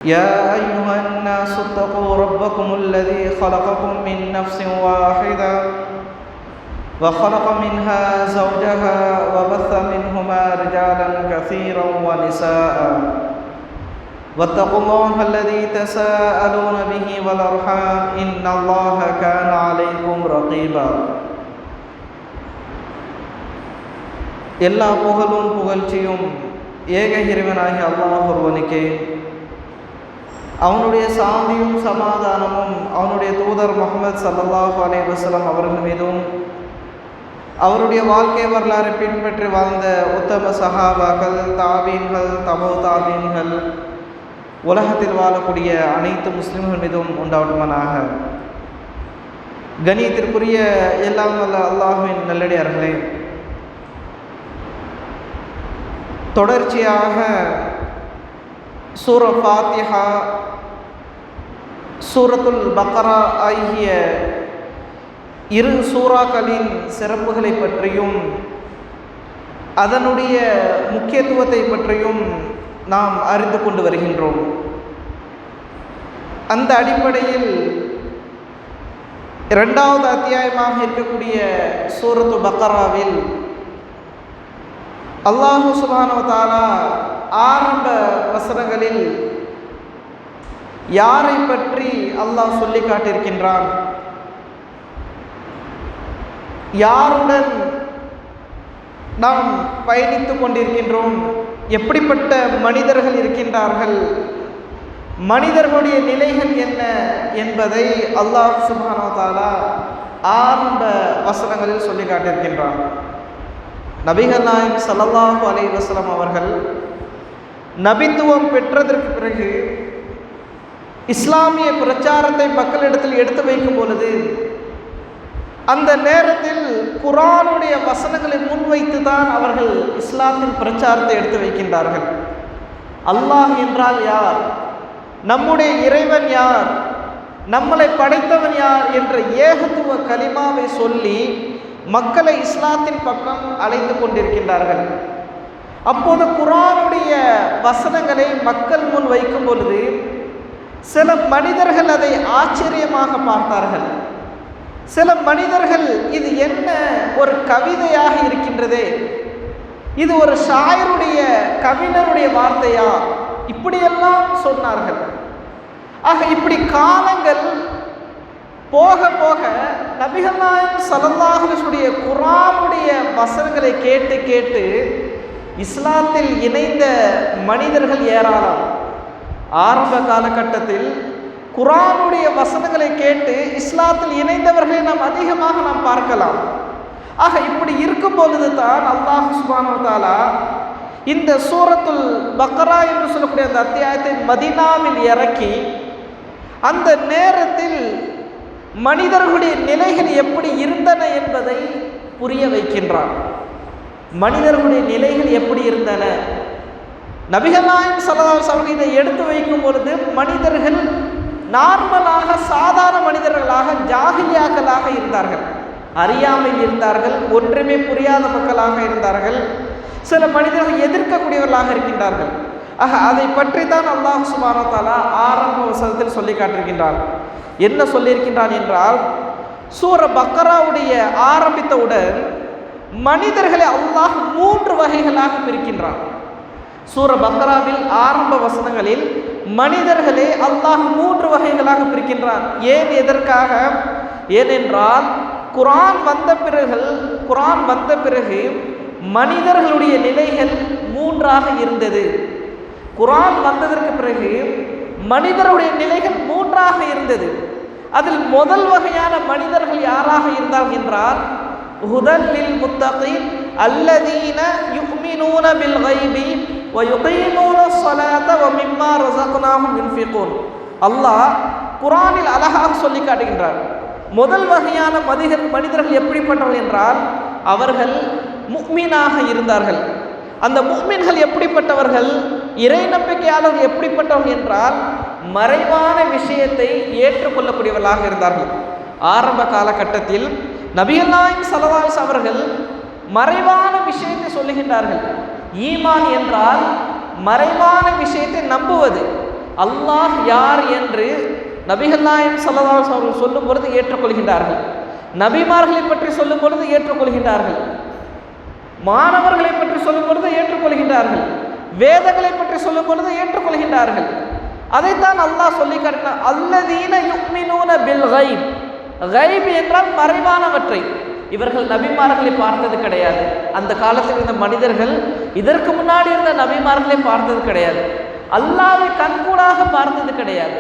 يا أيها الناس اتقوا ربكم الذي خلقكم من نفس واحدة وخلق منها زوجها وبث منهما رجالا كثيرا ونساء واتقوا الله الذي تساءلون به والأرحام إن الله كان عليكم رقيبا. எல்லா புகழும் புகழ்ச்சியும் ஏக இறைவனாகிய அல்லாஹ் ஒருவனுக்கே. அவனுடைய சாந்தியும் சமாதானமும் அவனுடைய தூதர் முஹம்மது ஸல்லல்லாஹு அலைஹி வஸல்லம் அவர்கள் மீதும் அவருடைய வாழ்க்கை வரலாறு பின்பற்றி வாழ்ந்த உத்தம சஹாபாக்கள், தாபீன்கள், தபோ தாபீன்கள், உலகத்தில் வாழக்கூடிய அனைத்து முஸ்லிம்கள் மீதும் உண்டாவட்டுமானாக. கணியத்திற்குரிய எல்லாம் வல்ல அல்லாஹ்வின் நல்லடியார்களே, தொடர்ச்சியாக சூரா ஃபாத்திஹா, சூரத்துல் பக்ரா ஆகிய இரு சூறாக்களின் சிறப்புகளை பற்றியும் அதனுடைய முக்கியத்துவத்தை பற்றியும் நாம் அறிந்து கொண்டு வருகின்றோம். அந்த அடிப்படையில் இரண்டாவது அத்தியாயமாக இருக்கக்கூடிய சூரத்து பக்ராவில் அல்லாஹு சுப்ஹானஹு வ தஆலா ஆரம்ப வசனங்களில் யாரை பற்றி அல்லாஹ் சொல்லி காட்டியிருக்கின்றான், யாருடன் நாம் பயணித்து கொண்டிருக்கின்றோம், எப்படிப்பட்ட மனிதர்கள் இருக்கின்றார்கள், மனிதர்களுடைய நிலைகள் என்ன என்பதை அல்லாஹ் சுப்ஹானஹு வ தஆலா ஆரம்ப வசனங்களில் சொல்லி காட்டியிருக்கின்றான். நபிகள் நாயகம் ஸல்லல்லாஹு அலைஹி வஸல்லம் அவர்கள் நபித்துவம் பெற்றதற்கு பிறகு இஸ்லாமிய பிரச்சாரத்தை மக்களிடத்தில் எடுத்து வைக்கும் பொழுது அந்த நேரத்தில் குர்ஆனுடைய வசனங்களை முன்வைத்து தான் அவர்கள் இஸ்லாத்தின் பிரச்சாரத்தை எடுத்து வைக்கின்றார்கள். அல்லாஹ் என்றால் யார், நம்முடைய இறைவன் யார், நம்மளை படைத்தவன் யார் என்ற ஏகத்துவ கலிமாவை சொல்லி மக்களை இஸ்லாத்தின் பக்கம் அழைத்து கொண்டிருக்கின்றார்கள். அப்போது குர்ஆனுடைய வசனங்களை மக்கள் முன் வைக்கும் பொழுது சில மனிதர்கள் அதை ஆச்சரியமாக பார்த்தார்கள். சில மனிதர்கள் இது என்ன ஒரு கவிதையாக இருக்கின்றதே, இது ஒரு ஷாயருடைய கவிஞருடைய வார்த்தையா, இப்படியெல்லாம் சொன்னார்கள். ஆக இப்படி காலங்கள் போக போக நபிகள் நாயகம் ஸல்லல்லாஹு அலைஹி வஸல்லம் குர்ஆனுடைய வசனங்களை கேட்டு கேட்டு இஸ்லாத்தில் இணைந்த மனிதர்கள் ஏராளம். ஆரம்ப காலகட்டத்தில் குர்ஆனுடைய வசனங்களை கேட்டு இஸ்லாத்தில் இணைந்தவர்களை நாம் அதிகமாக பார்க்கலாம். ஆக இப்படி இருக்கும் பொழுது தான் அல்லாஹ் சுப்ஹானஹு வ தஆலா இந்த சூரத்துல் பக்ரா என்று சொல்லக்கூடிய அந்த அத்தியாயத்தை மதீனாவில் இறக்கி அந்த நேரத்தில் மனிதர்களுடைய நிலைகள் எப்படி இருந்தன என்பதை புரிய வைக்கின்றான். மனிதர்களுடைய நிலைகள் எப்படி இருந்தன, நபிகள் நாயகம் ஸல்லல்லாஹு அலைஹி வஸல்லம் இதை எடுத்து வைக்கும் பொழுது மனிதர்கள் நார்மலாக சாதாரண மனிதர்களாக ஜாஹிலியாக்களாக இருந்தார்கள், அறியாமையில் இருந்தார்கள், ஒன்றுமே புரியாத மக்களாக இருந்தார்கள், சில மனிதர்கள் எதிர்க்கக்கூடியவர்களாக இருக்கின்றார்கள். ஆக அதை பற்றி தான் அல்லாஹ் சுப்ஹானஹு வ தஆலா ஆரம்ப வசனத்தில் சொல்லி காட்டியிருக்கின்றார். என்ன சொல்லியிருக்கின்றான் என்றால், சூர பக்ராவுடைய ஆரம்பித்தவுடன் மனிதர்களை அல்லாஹ் 3 வகைகளாக பிரிக்கின்றான். சூர பக்ராவில் ஆரம்ப வசனங்களில் மனிதர்களை அல்லாஹ் 3 வகைகளாக பிரிக்கின்றான். ஏன், எதற்காக? ஏனென்றால் குர்ஆன் வந்த பிறகு மனிதர்களுடைய நிலைகள் 3ஆக இருந்தது. குர்ஆன் வந்ததற்கு பிறகு மனிதருடைய நிலைகள் 3ஆக இருந்தது. அதில் முதல் வகையான மனிதர்கள் யாராக இருந்தார்கள் என்றால், ஹுதல் லில் முத்தகீன் அல்லதீன யுமினூன பில் கைபி வ யுகீமூன ஸலாத வ மிம்மா ரஸக்னாஹும் யுன்ஃபிகூன். அல்லாஹ் குர்ஆனில் அழகாக சொல்லி காட்டுகின்றார். முதல் வகையான மனிதர்கள் எப்படிப்பட்டவர்கள் என்றால், அவர்கள் முஃமினாக இருந்தார்கள். அந்த முஃமின்கள் எப்படிப்பட்டவர்கள், இறை நம்பிக்கையாளர்கள் எப்படிப்பட்டவர்கள் என்றால், மறைவான விஷயத்தை ஏற்றுக்கொள்ளக்கூடியவர்களாக இருந்தார்கள். ஆரம்ப காலகட்டத்தில் நபிகள் நாயகம் ஸல்லல்லாஹு அலைஹி வஸல்லம் அவர்கள் மறைவான விஷயத்தை சொல்லுகின்றார்கள். ஈமான் என்றால் மறைவான விஷயத்தை நம்புவது. அல்லாஹ் யார் என்று நபிகள் நாயகம் ஸல்லல்லாஹு அலைஹி வஸல்லம் அவர்கள் சொல்லும் பொழுது ஏற்றுக்கொள்கின்றார்கள். நபிமார்களை பற்றி சொல்லும் பொழுது ஏற்றுக்கொள்கின்றார்கள். மாணவர்களை பற்றி சொல்லும் பொழுது ஏற்றுக்கொள்கின்றார்கள். வேதங்களை பற்றி சொல்லும் பொழுது ஏற்றுக்கொள்கின்றார்கள். அதைத்தான் அல்லாஹ் சொல்லி காட்டினார், அல்லதீன யுக்மினூன பில் கைப். கைப் என்றால் மறைவானவற்றை. இவர்கள் நபிமார்களை பார்த்தது கிடையாது. அந்த காலத்தில் இருந்த மனிதர்கள் இதற்கு முன்னாடி இருந்த நபிமார்களை பார்த்தது கிடையாது. அல்லாஹ்வை கண்கூடாக பார்த்தது கிடையாது.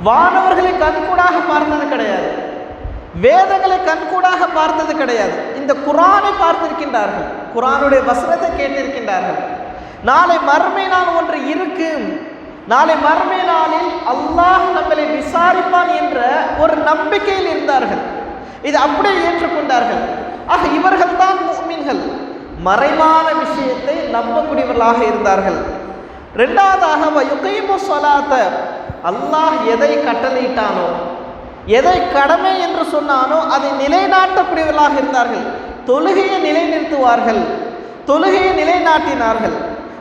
வானவர்களை கண்கூடாக பார்த்தது கிடையாது. வேதங்களை கண்கூடாக பார்த்தது கிடையாது. இந்த குர்ஆனை பார்த்திருக்கின்றார்கள். குர்ஆனுடைய வசனத்தை கேட்டிருக்கின்றார்கள். நாளை மறுமை நாள் ஒன்று இருக்கு, நாளை மறுமை நாளில் அல்லாஹ் நம்மளை விசாரிப்பான் என்ற ஒரு நம்பிக்கையில் இருந்தார்கள். இது அப்படியே ஏற்றுக்கொண்டார்கள். ஆக இவர்கள் தான் முஃமின்கள், மறைவான விஷயத்தை நம்பக்கூடியவர்களாக இருந்தார்கள். இரண்டாவதாக வயுகீமு ஸலாத்த, அல்லாஹ் எதை கட்டளையிட்டானோ, எதை கடமை என்று சொன்னானோ அதை நிலைநாட்டக்கூடியவர்களாக இருந்தார்கள். தொழுகையை நிலைநிறுத்துவார்கள், தொழுகையை நிலைநாட்டினார்கள்.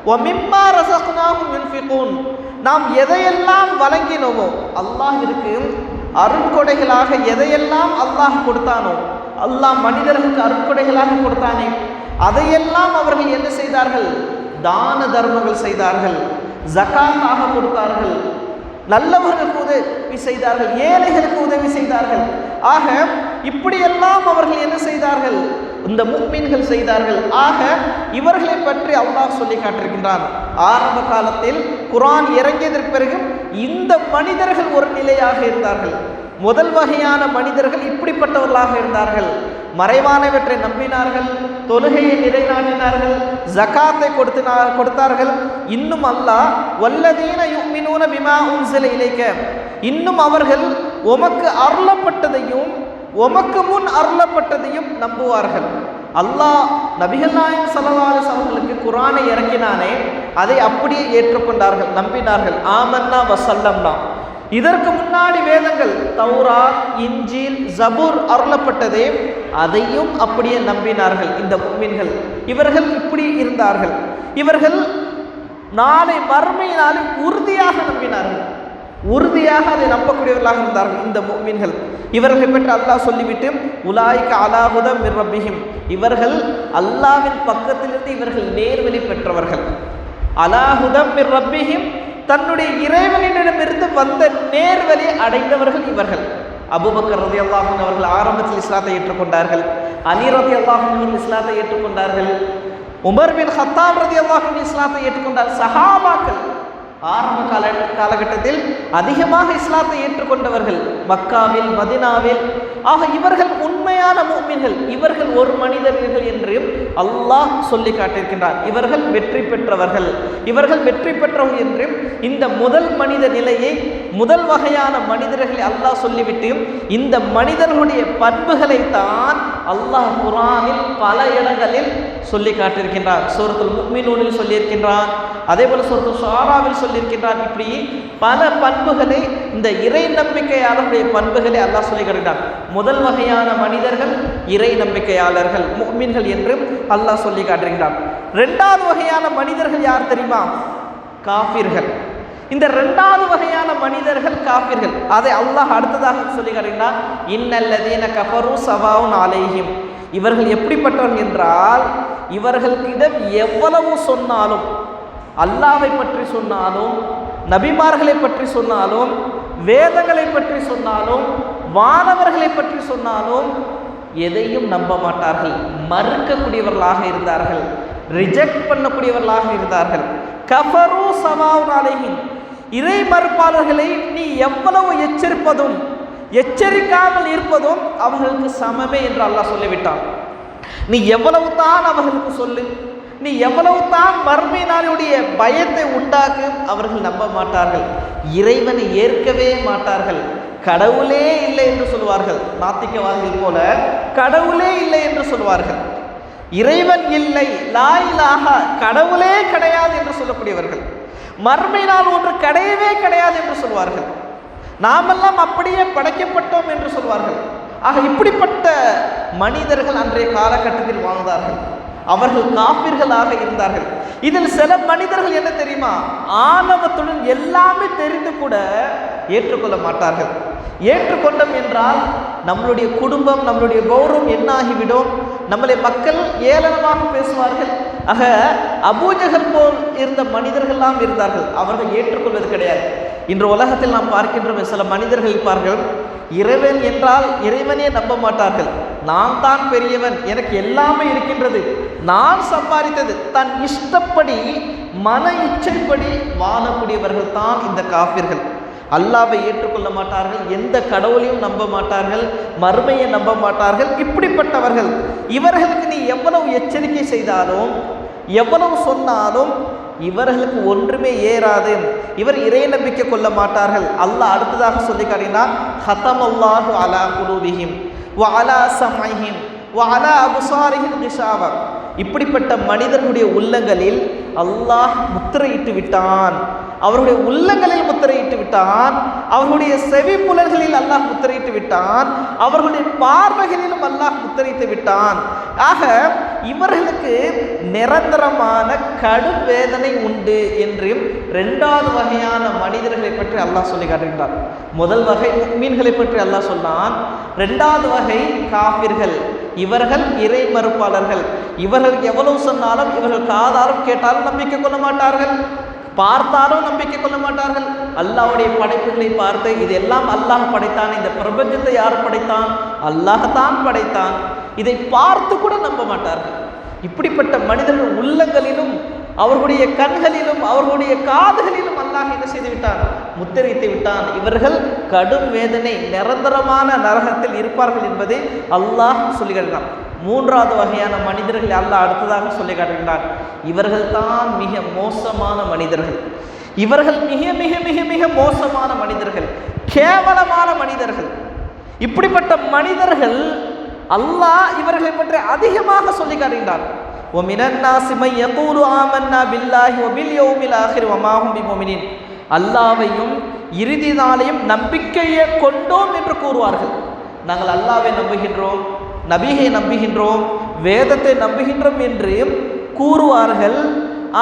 வமிம்மா ரஸக்னாஹும் யுன்ஃபிகூன், நாம் எதையெல்லாம் வழங்கினோமோ, அல்லாஹ்விற்கு அருட்கொடைகளாக எதையெல்லாம் அல்லாஹ் கொடுத்தானோ, அல்லாஹ் மனிதர்களுக்கு அருட்கொடைகளாக கொடுத்தானே, அதையெல்லாம் அவர்கள் என்ன செய்தார்கள்? தான தர்மங்கள் செய்தார்கள், ஜகாத்தாக கொடுத்தார்கள், நல்லவர்களுக்கு உதவி செய்தார்கள், ஏழைகளுக்கு உதவி செய்தார்கள். ஆக இப்படியெல்லாம் அவர்கள் என்ன செய்தார்கள்? இந்த முஃமின்கள் செய்தார்கள். ஆக இவர்களை பற்றி அல்லாஹ் சொல்லி காட்டிருக்கின்றான். ஆரம்ப காலத்தில் குர்ஆன் இறங்கியதற்கு பிறகு இந்த மனிதர்கள் ஒரு நிலையாக இருந்தார்கள். முதல் வகையான மனிதர்கள் இப்படிப்பட்டவர்களாக இருந்தார்கள். மறைவானவற்றை நம்பினார்கள், தொழுகையை நிலைநாட்டினார்கள், ஜகாத்தை கொடுத்தார்கள். இன்னும் அல்லாஹ் வல்லதீன யுமினூன பிமா உன்ஸில இலைக்க, இன்னும் அவர்கள் உமக்கு அருளப்பட்டதையும் உமக்கு முன் அருளப்பட்டதையும் நம்புவார்கள். அல்லாஹ் நபிகள் நாயகம் ஸல்லல்லாஹு அலைஹி வஸல்லம் அவர்களுக்கு குர்ஆனை இறக்கினானே, அதை அப்படியே ஏற்றுக்கொண்டார்கள், நம்பினார்கள். ஆமன்னா வஸல்லம்னா. இதற்கு முன்னாடி வேதங்கள் தௌராத், இன்ஜீல், ஜபூர் அருளப்பட்டதே, அதையும் அப்படியே நம்பினார்கள் இந்த முஃமின்கள். இவர்கள் இப்படி இருந்தார்கள். இவர்கள் நாளை மறுமை நாளை உறுதியாக நம்பினார்கள், உறுதியாக அதை நம்பக்கூடியவர்களாக இருந்தார்கள் இந்த முஃமின்கள். இவர்களை பற்றி அல்லாஹ் சொல்லிவிட்டு உலாயிக அலா ஹுதம் மிர் ரப்பிஹிம், இவர்கள் அல்லாஹ்வின் பக்கத்திலிருந்து இவர்கள் நேர்வழி பெற்றவர்கள். அலா ஹுதம் மிர் ரப்பிஹிம், தன்னுடைய இறைவனிடமிருந்து வந்த நேர்வழி அடைந்தவர்கள் இவர்கள். அபூபக்கர் ரலியல்லாஹு அன்ஹு அவர்கள் ஆரம்பத்தில் இஸ்லாத்தை ஏற்றுக்கொண்டார்கள். அலி ரலியல்லாஹு அன்ஹு அவர்கள் இஸ்லாத்தை ஏற்றுக்கொண்டார்கள். உமர் பின் கத்தாப் ரலியல்லாஹு அன்ஹு இஸ்லாத்தை ஏற்றுக்கொண்டார். சஹாபாக்கள் ஆரம்ப காலகட்டத்தில் அதிகமாக இஸ்லாத்தை ஏற்றுக்கொண்டவர்கள் மக்காவில், மதினாவில். ஆக இவர்கள் உண்மையான முஃமின்கள். இவர்கள் ஒரு மனிதர்கள் என்று அல்லாஹ் சொல்லி காட்டியிருக்கின்றார். இவர்கள் வெற்றி பெற்றவர்கள், இவர்கள் வெற்றி பெற்றவர்கள் என்று இந்த முதல் மனித நிலையை, முதல் வகையான மனிதர்களை அல்லாஹ் சொல்லிவிட்டு இந்த மனிதர்களுடைய பண்புகளை தான் அல்லாஹ் குர்ஆனில் பல இடங்களில் சொல்லி காட்டியிருக்கின்றார். சூரத்துல் முஃமினூனில் சொல்லியிருக்கின்றார், அதே போல சூரத்துல் ஷுஆராவில் சொல்லியிருக்கின்றார். இப்படி பல பண்புகளை, இந்த இறை நம்பிக்கையாளர்களுடைய பண்புகளை அல்லாஹ் சொல்லி காட்டுகிறார். முதல் வகையான மனிதர்கள் இறை நம்பிக்கையாளர்கள், முஃமின்கள் என்று அல்லாஹ் சொல்லி காட்டுகிறார். இரண்டாவது வகையான மனிதர்கள் யார் தெரியுமா? காஃபிர்கள். இந்த இரண்டாவது வகையான மனிதர்கள் காஃபிர்கள். அதை அல்லாஹ் அடுத்ததாக சொல்லி காட்டுகிறார், இன்னல்லதீன கஃபரு ஸவாஉன் அலைஹிம். இவர்கள் எப்படிப்பட்டவர்கள் என்றால், இவர்களிடம் எவ்வளவு சொன்னாலும், அல்லாஹ்வை பற்றி சொன்னாலும், நபிமார்களை பற்றி சொன்னாலும், வேதங்களை பற்றி சொன்னாலும், வானவர்களை பற்றி சொன்னாலும் எதையும் நம்ப மாட்டார்கள். மறுக்கக்கூடியவர்களாக இருந்தார்கள், ரிஜெக்ட் பண்ணக்கூடியவர்களாக இருந்தார்கள். கஃபரு ஸவாஉன் அலைஹிம், இறை மறுப்பாளர்களை நீ எவ்வளவு எச்சரிப்பதும் எச்சரிக்காமல் இருப்பதும் அவர்களுக்கு சமமே என்று அல்லாஹ் சொல்லிவிட்டான். நீ எவ்வளவு தான் அவர்களுக்கு சொல்லு, நீ எவ்வளவு தான் மறுமை நாளுடைய பயத்தை உண்டாக்கு, அவர்கள் நம்ப மாட்டார்கள், இறைவனை ஏற்கவே மாட்டார்கள். கடவுளே இல்லை என்று சொல்வார்கள். நாத்திகவாதிகள் போல கடவுளே இல்லை என்று சொல்வார்கள். இறைவன் இல்லை, லா இலாஹா, கடவுளே கிடையாது என்று சொல்லக்கூடியவர்கள். மறுமை நாள் ஒன்று கிடையவே கிடையாது என்று சொல்வார்கள். நாமெல்லாம் அப்படியே படைக்கப்பட்டோம் என்று சொல்வார்கள். ஆக இப்படிப்பட்ட மனிதர்கள் அன்றைய காலகட்டத்தில் வாழ்ந்தார்கள். அவர்கள் காபிர்களாக இருந்தார்கள். இதில் சில மனிதர்கள் என்ன தெரியுமா, ஆணவத்துடன் எல்லாமே தெரிந்து கூட ஏற்றுக்கொள்ள மாட்டார்கள். ஏற்றுக்கொண்டோம் என்றால் நம்மளுடைய குடும்பம், நம்மளுடைய கௌரவம் என்னாகிவிடும், நம்மளை மக்கள் ஏளனமாக பேசுவார்கள். ஆக அபூஜஹல் போல் இருந்த மனிதர்கள்லாம் இருந்தார்கள், அவர்கள் ஏற்றுக்கொள்வது கிடையாது. இன்று உலகத்தில் நாம் பார்க்கின்றோம், சில மனிதர்கள் இருப்பார்கள், இறைவன் என்றால் இறைவனே நம்ப மாட்டார்கள். நான் தான் பெரியவன், எனக்கு எல்லாமே இருக்கின்றது, நான் சம்பாதித்தது, தன் இஷ்டப்படி மன இச்சைப்படி வாழக்கூடியவர்கள் தான் இந்த காஃபிர்கள். அல்லாஹ்வை ஏற்றுக்கொள்ள மாட்டார்கள், எந்த கடவுளையும் நம்ப மாட்டார்கள், மறுமையை நம்ப மாட்டார்கள். இப்படிப்பட்டவர்கள், இவர்களுக்கு நீ எவ்வளவு எச்சரிக்கை செய்தாலும் எவ்வளவு சொன்னாலும் இவர்களுக்கு ஒன்றுமே ஏறாது, இவர் இறை நம்பிக்கை கொள்ள மாட்டார்கள். அல்லாஹ் அடுத்ததாக சொல்லி காட்டினார், ஹதமல்லாஹு அலா குலூபிஹிம் வ அலா சம்இஹிம் வ அலா அப்சாரிஹிம் கிஷாவா. இப்படிப்பட்ட மனிதர்களுடைய உள்ளங்களில் அல்லாஹ் முத்திரையிட்டு விட்டான், அவருடைய உள்ளங்களில் முத்திரையிட்டு விட்டான், அவர்களுடைய செவி புலன்களில் அல்லாஹ் முத்திரையிட்டு விட்டான், அவர்களுடைய பார்வைகளிலும் அல்லாஹ் முத்திரையிட்டு விட்டான். ஆக இவர்களுக்கு நிரந்தரமான கடும் வேதனை உண்டு என்று இரண்டாவது வகையான மனிதர்களை பற்றி அல்லாஹ் சொல்லி காட்டுகின்றார். முதல் வகை முஃமின்களை பற்றி அல்லாஹ் சொன்னான், இரண்டாவது வகை காஃபிர்கள், இவர்கள் இறை மறுப்பாளர்கள். இவர்கள் எவ்வளவு சொன்னாலும், இவர்கள் காதாலும் கேட்டாலும் நம்பிக்கை கொள்ள மாட்டார்கள், பார்த்தாலும் நம்பிக்கை கொள்ள மாட்டார்கள். அல்லாஹ்வுடைய படைப்புகளை பார்த்து இதெல்லாம் அல்லாஹ் படைத்தான், இந்த பிரபஞ்சத்தை யார் படைத்தான், அல்லாஹ் தான் படைத்தான், இதை பார்த்து கூட நம்ப மாட்டார்கள். இப்படிப்பட்ட மனிதர்கள் உள்ளங்களிலும் அவர்களுடைய கண்களிலும் அவர்களுடைய காதுகளிலும் அல்லாஹ் என்ன செய்து விட்டான், முத்திரைத்து விட்டான். இவர்கள் கடும் வேதனை நிரந்தரமான நரகத்தில் இருப்பார்கள் என்பதை அல்லாஹ் சொல்லி காட்டுகிறான். மூன்றாவது வகையான மனிதர்கள் அல்லாஹ் அடுத்ததாக சொல்லி காட்டுகின்றான், இவர்கள் தான் மிக மோசமான மனிதர்கள். இவர்கள் மிக மிக மிக மிக மோசமான மனிதர்கள், கேவலமான மனிதர்கள். இப்படிப்பட்ட மனிதர்கள் அல்லாஹ் இவர்களை பற்றி அதிகமாக சொல்லி காட்டுகின்றார். அல்லாஹ்வையும் இறுதி நாளையும் நம்பிக்கையை கொண்டோம் என்று கூறுவார்கள். நாங்கள் அல்லாஹ்வை நம்புகின்றோம், நபியை நம்புகின்றோம், வேதத்தை நம்புகின்றோம் என்று கூறுவார்கள்.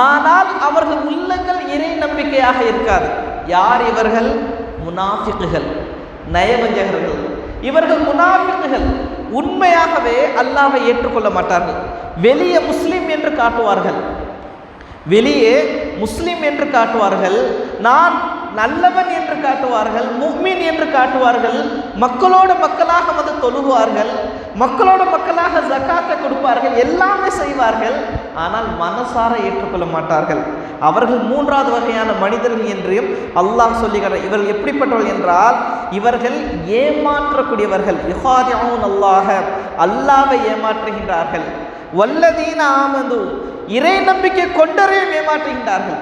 ஆனால் அவர்கள் உள்ளங்கள் இறை நம்பிக்கையாக இருக்காது. யார் இவர்கள்? முனாஃபிக்குகள், நயவஞ்சகர்கள். இவர்கள் முனாஃபிக்குகள், உண்மையாகவே அல்லாஹ்வை ஏற்றுக்கொள்ள மாட்டார்கள். வெளியே முஸ்லிம் என்று காட்டுவார்கள், வெளியே முஸ்லிம் என்று காட்டுவார்கள், நான் நல்லவன் என்று காட்டுவார்கள், முஃமின் என்று காட்டுவார்கள், மக்களோடு மக்களாக வந்து தொழுகுவார்கள், மக்களோடு மக்களாக ஜக்காத்தை கொடுப்பார்கள், எல்லாமே செய்வார்கள். ஆனால் மனசார ஏற்றுக்கொள்ள மாட்டார்கள். அவர்கள் மூன்றாவது வகையான மனிதர்கள் என்று அல்லாஹ் சொல்லுகிறார். இவர்கள் எப்படிப்பட்டவர்கள் என்றால், இவர்கள் ஏமாற்றக்கூடியவர்கள். யுஹாதிஊன் அல்லாஹ், அல்லாஹ்வை ஏமாற்றுகின்றார்கள். வல்லதீன ஆமனு, இறை நம்பிக்கை கொண்டவரையும் ஏமாற்றுகின்றார்கள்.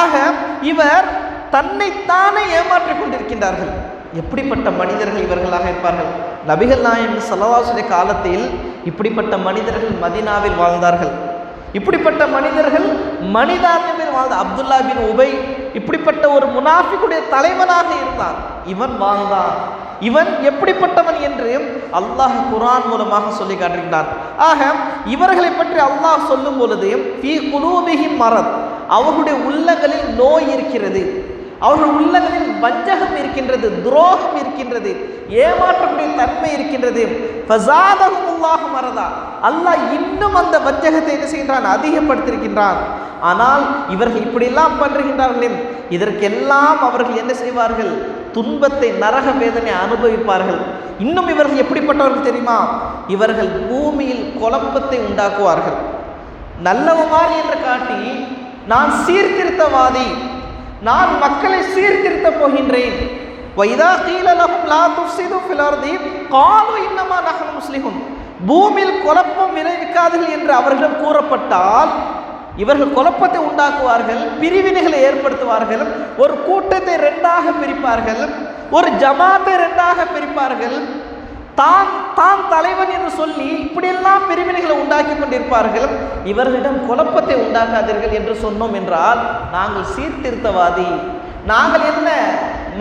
ஆக இவர் தன்னைத்தானே ஏமாற்றிக் கொண்டிருக்கின்றார்கள். எப்படிப்பட்ட மனிதர்கள் இவர்களாக இருப்பார்கள்? நபிகள் நாயகம் ஸல்லல்லாஹு அலைஹி வஸல்லம் காலத்தில் இப்படிப்பட்ட மனிதர்கள் மதீனாவில் வாழ்ந்தார்கள். இப்படிப்பட்ட மனிதர்கள் மனிதாபியத்தில் வாழ்ந்த அப்துல்லா பின் உபை இப்படிப்பட்ட ஒரு முனாஃபிக்குடைய தலைவனாக இருந்தான். இவன் வாழ்ந்தான். இவன் எப்படிப்பட்டவன் என்று அல்லாஹ் குர்ஆன் மூலமாக சொல்லி காட்டுகின்றான். ஆக இவர்களை பற்றி அல்லாஹ் சொல்லும் பொழுது ஃபீ குலூபிஹிம் மரத், அவர்களுடைய உள்ளங்களில் நோய் இருக்கிறது, அவர்கள் உள்ளங்களில் வஞ்சகம் இருக்கின்றது, துரோகம் இருக்கின்றது, ஏமாற்றக்கூடிய தன்மை இருக்கின்றது. ஃபஸாதஹுமுல்லாஹு மரதா, அல்லாஹ் இன்னும் அந்த வஞ்சகத்தை என்ன செய்கின்றான், அதிகப்படுத்தியிருக்கின்றான். ஆனால் இவர்கள் இப்படியெல்லாம் பண்ணுகின்றார்களே, இதற்கெல்லாம் அவர்கள் என்ன செய்வார்கள், துன்பத்தை, நரக வேதனை அனுபவிப்பார்கள். இன்னும் இவர்கள் எப்படிப்பட்டவர்கள் தெரியுமா? இவர்கள் பூமியில் குழப்பத்தை உண்டாக்குவார்கள். நல்லவமாரி என்று காட்டி, நான் சீர்திருத்தவாதி, நான் மக்களை சீர்திருத்த போகின்றேன். வைதா கீல லஹும் லா துஃப்ஸிது ஃபில் அர்தி காலு இன்னமா நஹ்னு முஸ்லிஹூன், பூமியில் குழப்பம் விளைவிக்காதீர்கள் என்று அவர்களிடம் கூறப்பட்டால் இவர்கள் குழப்பத்தை உண்டாக்குவார்கள், பிரிவினைகளை ஏற்படுத்துவார்கள், ஒரு கூட்டத்தை ரெண்டாக பிரிப்பார்கள், ஒரு ஜமாத்தை ரெண்டாக பிரிப்பார்கள், தான் தலைவன் என்று சொல்லி இப்படியெல்லாம் பிரிவினைகளை உண்டாக்கி கொண்டிருப்பார்கள். இவர்களிடம் குழப்பத்தை உண்டாக்காதீர்கள் என்று சொன்னோம் என்றால், நாங்கள் சீர்திருத்தவாதி, நாங்கள் என்ன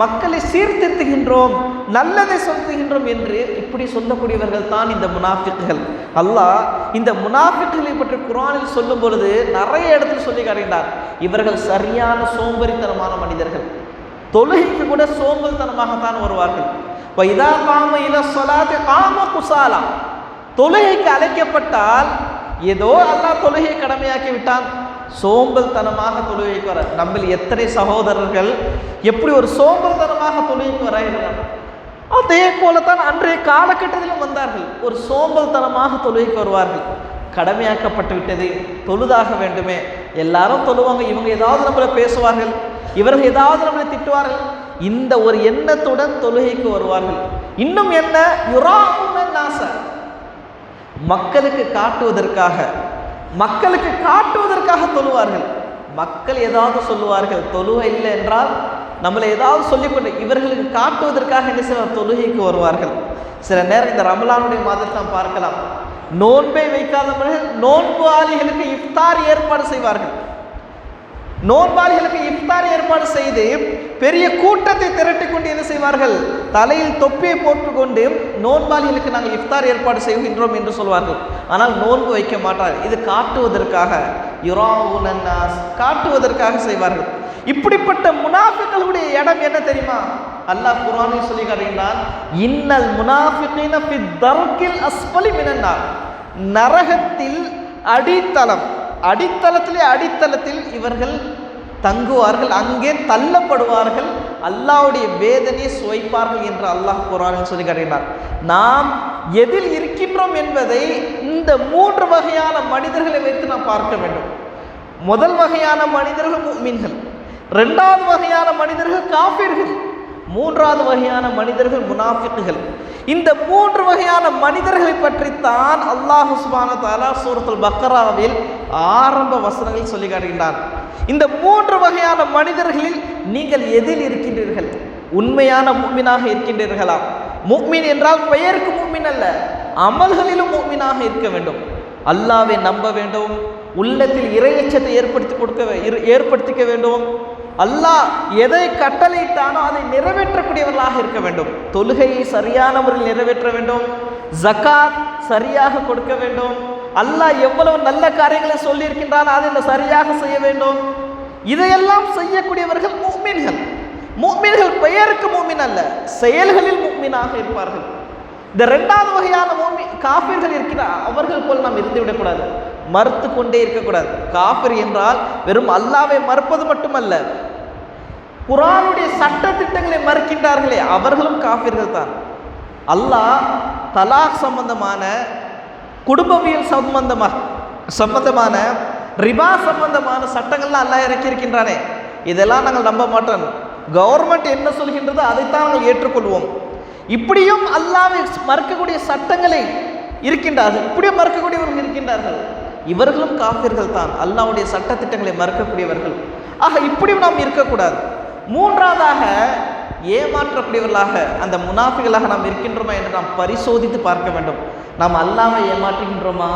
மக்களை சீர்திருத்துகின்றோம், நல்லதை சொல்லுகின்றோம் என்று இப்படி சொல்லக்கூடியவர்கள் தான் இந்த முனாஃபிக்குகள். அல்லாஹ் இந்த முனாஃபிக்குகளை பற்றி குர்ஆனில் சொல்லும் பொழுது நிறைய இடத்தில் சொல்லி காட்டுகிறார். இவர்கள் சரியான சோம்பேறித்தனமான மனிதர்கள். தொழுகைக்கு கூட சோம்பல்தனமாகத்தான் வருவார்கள். இதா காம இல ஸலாத்தி காம குஸாலா. தொழுகைக்கு அழைக்கப்பட்டால் ஏதோ அல்லாஹ் தொழுகையை கடமையாக்கி விட்டான், சோம்பல்தனமாக தொழுகைக்கு வர. நம்மில் எத்தனை சகோதரர்கள் எப்படி ஒரு சோம்பல்தனமாக தொழுகைக்கு வரார்கள். அதே போலத்தான் அன்றைய காலகட்டத்திலும் வந்தார்கள். ஒரு சோம்பல்தனமாக தொழுகைக்கு வருவார்கள். கடமையாக்கப்பட்டு விட்டது, தொழுதாக வேண்டுமே, எல்லாரும் தொழுவாங்க, இவங்க ஏதாவது நம்மளை பேசுவார்கள், இவர்கள் ஏதாவது நம்மளை திட்டுவார்கள், இந்த ஒரு எண்ணத்துடன் தொழுகைக்கு வருவார்கள். இன்னும் என்ன, யுராஉன நாஸ, மக்களுக்கு காட்டுவதற்காக தொழுவார்கள். மக்கள் ஏதாவது சொல்லுவார்கள், தொழுகை இல்லை என்றால் நம்மளை ஏதாவது சொல்லிக்கொண்டு இவர்களுக்கு காட்டுவதற்காக என்ன செய்வார், தொழுகைக்கு வருவார்கள். சில நேரம் இந்த ரமலானுடைய மாதத்தை நாம் பார்க்கலாம், நோன்பை வைக்காதவர்கள் நோன்பாளிகளுக்கு இஃப்தார் ஏற்பாடு செய்வார்கள். நோன்பாளிகளுக்கு இஃப்தார் ஏற்பாடு செய்து பெரிய கூட்டத்தை திரட்டி கொண்டு என்ன செய்வார்கள், தலையில் தொப்பியை போட்டுக்கொண்டு நோன்பாளிகளுக்கு நாங்கள் இஃப்தார் ஏற்பாடு செய்கின்றோம் என்று சொல்வார்கள். ஆனால் நோன்பு வைக்க மாட்டார்கள். இது காட்டுவதற்காக, யுராஉன நாஸ், காட்டுவதற்காக செய்வார்கள். இப்படிப்பட்ட முனாஃபிக்குகளுடைய இடம் என்ன தெரியுமா? அல்லாஹ் குர்ஆனில் சொல்லி காட்டுகிறான், இன்னல் முனாஃபிகீன ஃபி தர்கில் அஸ்ஃபலி மினன் நார். நரகத்தில் அடித்தளத்தில் இவர்கள் தங்குவார்கள், அங்கே தள்ளப்படுவார்கள், அல்லாஹ்வுடைய வேதனையை சுவைப்பார்கள் என்று அல்லாஹ் குர்ஆனில் சொல்லி காட்டுகிறார். நாம் எதில் இருக்கின்றோம் என்பதை இந்த 3 வகையான மனிதர்களை வைத்து நாம் பார்க்க வேண்டும். முதல் வகையான மனிதர்கள் முஃமின்கள், 2வது வகையான மனிதர்கள் காஃபிர்கள், 3வது வகையான மனிதர்கள் முனாஃபிக்குகள். இந்த 3 வகையான மனிதர்களை பற்றித்தான் அல்லாஹ் சுப்ஹானஹு வ தஆலா சூரத்துல் பக்ராவில் ஆரம்ப வசனங்களில் சொல்லி காட்டுகின்றான். இந்த 3 வகையான மனிதர்களில் நீங்கள் எதில் இருக்கின்றீர்கள்? உண்மையான முஃமினாக இருக்கின்றீர்களா? முஃமின் என்றால் பெயருக்கு முஃமின் அல்ல, அமல்களிலும் முஃமினாக இருக்க வேண்டும். அல்லாஹ்வை நம்ப வேண்டும், உள்ளத்தில் இறையச்சத்தை ஏற்படுத்திக்க வேண்டும். அல்லாஹ் எதை கட்டளையிட்டானோ அதை நிறைவேற்றக்கூடியவர்களாக இருக்க வேண்டும். தொழுகையை சரியான முறையில் நிறைவேற்ற வேண்டும், ஜகாத் சரியாக கொடுக்க வேண்டும், அல்லாஹ் எவ்வளவு நல்ல காரியங்களை சொல்லி இருக்கின்றானோ அதை சரியாக செய்ய வேண்டும். இதையெல்லாம் செய்யக்கூடியவர்கள் முஃமின்கள். முஃமின்கள் பெயருக்கு முஃமின் அல்ல, செயல்களில் முஃமினாக இருப்பார்கள். இந்த 2வது வகையான காஃபிர்கள் இருக்கிறார், அவர்கள் போல் நாம் இருந்துவிடக்கூடாது, மறுத்து கொண்டே இருக்கக்கூடாது. காஃபிர் என்றால் வெறும் அல்லாஹ்வை மறுப்பது மட்டுமல்ல, குர்ஆனுடைய சட்ட திட்டங்களை மறுக்கின்றார்களே அவர்களும் காஃபிர்கள் தான். அல்லாஹ் தலாக் சம்பந்தமான, குடும்பவியல் சம்பந்தமான, ரிபா சம்பந்தமான சட்டங்கள்லாம் அல்லாஹ் இறக்கி இருக்கின்றானே, இதெல்லாம் நாங்கள் நம்ப மாட்டோம். கவர்மெண்ட் என்ன சொல்கின்றதோ அதைத்தான் நாங்கள் ஏற்றுக்கொள்வோம். இப்படியும் அல்லாஹ்வை மறுக்கக்கூடிய சட்டங்களை இருக்கின்றார்கள், இப்படியும் மறுக்கக்கூடியவர்கள் இருக்கின்றார்கள். இவர்களும் காஃபிர்கள் தான், அல்லாஹ்வுடைய சட்ட திட்டங்களை மறுக்கக்கூடியவர்கள். ஆக இப்படியும் நாம் இருக்கக்கூடாது. 3வதாக ஏமாற்றக்கூடியவர்களாக, அந்த முனாஃபிகளாக நாம் இருக்கின்றோமா என்று நாம் பரிசோதித்து பார்க்க வேண்டும். நாம் அல்லாஹ்வை ஏமாற்றுகின்றோமா,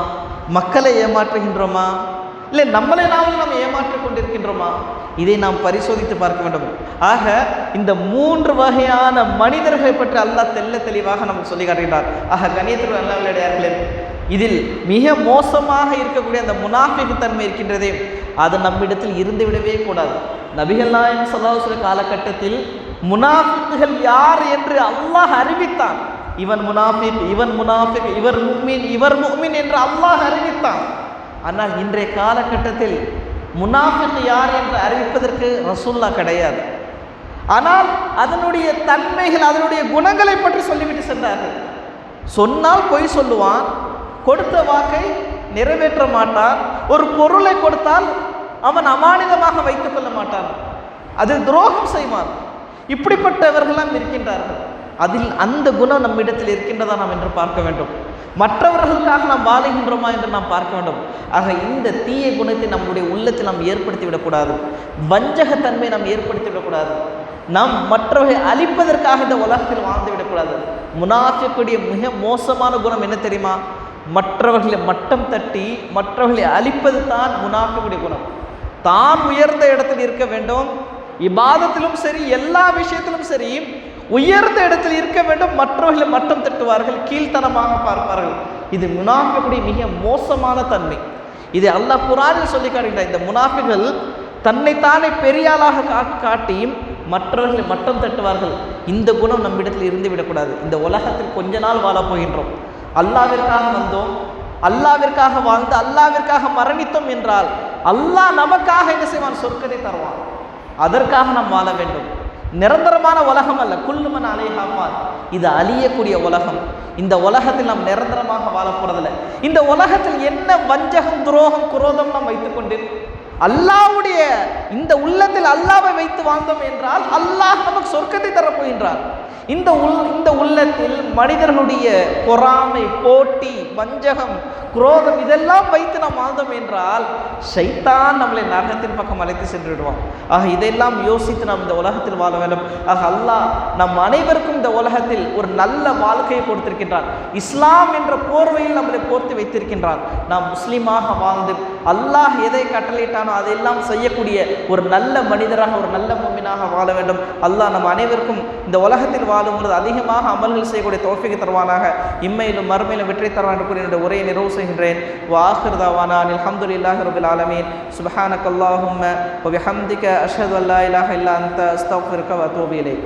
மக்களை ஏமாற்றுகின்றோமா, இல்லை நம்மளை நாம் ஏமாற்றிக் கொண்டிருக்கின்றோமா, இதை நாம் பரிசோதித்து பார்க்க வேண்டும். ஆக இந்த 3 வகையான மனிதர்களை பற்றி அல்லாஹ் தெளிவாக நமக்கு சொல்லி காட்டுகிறார். ஆக கண்ணியத்திற்கு அல்லாஹ்வுடையார்களே, இதில் மிக மோசமாக இருக்கக்கூடிய அந்த முனாஃபிக் தன்மை இருக்கின்றதே, அது நம்மிடத்தில் இருந்துவிடவே கூடாது. நபிகள் நாயகம் ஸல்லல்லாஹு அலைஹி வஸல்லம் காலகட்டத்தில் முனாஃபிக்குகள் யார் என்று அல்லாஹ் அறிவித்தான். இவன் முனாஃபிக், இவர் முஃமின் என்று அல்லாஹ் அறிவித்தான். ஆனால் இன்றைய காலகட்டத்தில் முனாஃபிக் யார் என்று அறிவிப்பதற்கு ரசூலுல்லாஹ் கிடையாது. ஆனால் அதனுடைய தன்மைகள், அதனுடைய குணங்களை பற்றி சொல்லிவிட்டு சென்றார்கள். சொன்னால் பொய் சொல்லுவான், கொடுத்த வாக்கை நிறைவேற்ற மாட்டான், ஒரு பொருளை கொடுத்தால் அவன் அமானிதமாக வைத்துக் கொள்ள மாட்டான், அதில் துரோகம் செய்வான். இப்படிப்பட்டவர்களெல்லாம் இருக்கின்றார்கள். அதில் அந்த குணம் நம்மிடத்தில் இருக்கின்றதா நாம் என்று பார்க்க வேண்டும். மற்றவர்களுக்காக நாம் வாழுகின்றோமா என்று நாம் பார்க்க வேண்டும். ஆக இந்த தீய குணத்தை நம்முடைய உள்ளத்தில் நாம் ஏற்படுத்தி விடக்கூடாது, வஞ்சகத்தன்மை நாம் ஏற்படுத்தி விடக்கூடாது, நாம் மற்றவர்களை அழிப்பதற்காக இந்த உலகத்தில் வாழ்ந்து விடக்கூடாது. முனாஃபிக்குடைய மிக மோசமான குணம் என்ன தெரியுமா? மற்றவர்களை மட்டம் தட்டி மற்றவர்களை அழிப்பது தான் முனாஃபிக்குடைய குணம். தான் உயர்ந்த இடத்தில் இருக்க வேண்டும், இபாதத்திலும் சரி, எல்லா விஷயத்திலும் சரி உயர்ந்த இடத்தில் இருக்க வேண்டும், மற்றவர்களை மட்டம் தட்டுவார்கள், கீழ்த்தனமாக பார்ப்பார்கள். இது முனாஃபிக்குடைய மிக மோசமான தன்மை. இதை அல்லாஹ் குர்ஆனில் சொல்லி காட்டுகிறார். இந்த முனாஃபிகள் தன்னைத்தானே பெரியாளாக காட்டி மற்றவர்களை மட்டம் தட்டுவார்கள். இந்த குணம் நம்மிடத்தில் இருந்து விடக்கூடாது. இந்த உலகத்தில் கொஞ்ச நாள் வாழப் போகின்றோம். அல்லாஹ்விற்காக வந்தோம், அல்லாஹ்விற்காக வாழ்ந்து அல்லாஹ்விற்காக மரணித்தோம் என்றால் அல்லாஹ் நமக்காக என்ன செய்வான்? சொர்க்கத்தை தருவான். அதற்காக நாம் வாழ வேண்டும். நிரந்தரமான உலகம் அல்ல. குல்லுமன் அலைஹா ஃபான். இது அழியக்கூடிய உலகம். இந்த உலகத்தில் நாம் நிரந்தரமாக வாழ போறதில்லை. இந்த உலகத்தில் என்ன வஞ்சகம், துரோகம், குரோதம் நாம் வைத்துக்கொண்டு அல்லாஹ்வுடைய இந்த உள்ளத்தில் அல்லாஹ்வை வைத்து வாழ்ந்தோம் என்றால் அல்லாஹ் நமக்கு சொர்க்கத்தை தரப்போகின்றார். இந்த உள்ளத்தில் மனிதர்களுடைய பொறாமை, போட்டி, வஞ்சகம், குரோதம் இதெல்லாம் வைத்து நாம் வாழ்ந்தோம் என்றால் ஷைத்தான் நம்மளை நரகத்தின் பக்கம் அழைத்து சென்று விடுவான். ஆக இதையெல்லாம் யோசித்து நாம் இந்த உலகத்தில் வாழ வேண்டும். ஆக அல்லாஹ் நம் அனைவருக்கும் இந்த உலகத்தில் ஒரு நல்ல வாழ்க்கையை கொடுத்திருக்கின்றான். இஸ்லாம் என்ற போர்வையில் நம்மளை போர்த்து வைத்திருக்கின்றான். நாம் முஸ்லீமாக வாழ்ந்து அல்லாஹ் எதை கட்டளையிட்டானோ அதையெல்லாம் செய்யக்கூடிய ஒரு நல்ல மனிதராக, ஒரு நல்ல முஃமினாக வாழ வேண்டும். அல்லாஹ் நம் அனைவருக்கும் இந்த உலகத்தில் வாழும்போது அதிகமாக அமல்கள் செய்யக்கூடிய தௌஃபீக் தருவானாக. இம்மையிலும் மறுமையிலும் வெற்றி தருவான் என்று கூறி என்னுடைய உரையை நிறைவு செய்கின்றேன். வஆகிரு தஅவானா அல்ஹம்துலில்லாஹி ரப்பில் ஆலமீன். சுப்ஹானக்கல்லாஹும்ம வ பிஹம்திக அஷ்ஹது அல்லா இலாஹா இல்லா அன்த அஸ்தக்ஃபிருக வ அத்தூபு இலைக்.